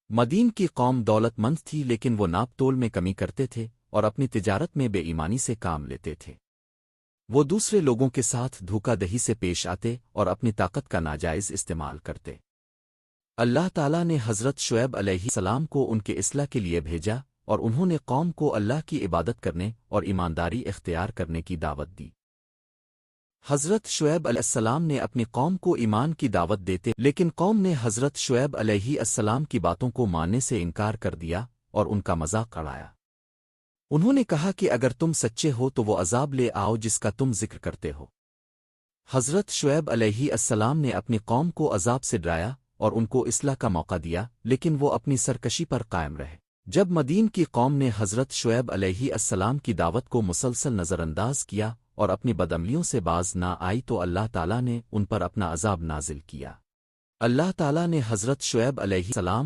مدین کی قوم دولت مند تھی لیکن وہ ناپ تول میں کمی کرتے تھے اور اپنی تجارت میں بے ایمانی سے کام لیتے تھے۔ وہ دوسرے لوگوں کے ساتھ دھوکہ دہی سے پیش آتے اور اپنی طاقت کا ناجائز استعمال کرتے۔ اللہ تعالیٰ نے حضرت شعیب علیہ السلام کو ان کے اصلاح کے لیے بھیجا اور انہوں نے قوم کو اللہ کی عبادت کرنے اور ایمانداری اختیار کرنے کی دعوت دی۔ حضرت شعیب علیہ السلام نے اپنی قوم کو ایمان کی دعوت دیتے لیکن قوم نے حضرت شعیب علیہ السلام کی باتوں کو ماننے سے انکار کر دیا اور ان کا مذاق اڑایا۔ انہوں نے کہا کہ اگر تم سچے ہو تو وہ عذاب لے آؤ جس کا تم ذکر کرتے ہو۔ حضرت شعیب علیہ السلام نے اپنی قوم کو عذاب سے ڈرایا اور ان کو اصلاح کا موقع دیا لیکن وہ اپنی سرکشی پر قائم رہے۔ جب مدین کی قوم نے حضرت شعیب علیہ السلام کی دعوت کو مسلسل نظر انداز کیا اور اپنی بدعملیوں سے باز نہ آئی تو اللہ تعالیٰ نے ان پر اپنا عذاب نازل کیا۔ اللہ تعالیٰ نے حضرت شعیب علیہ السلام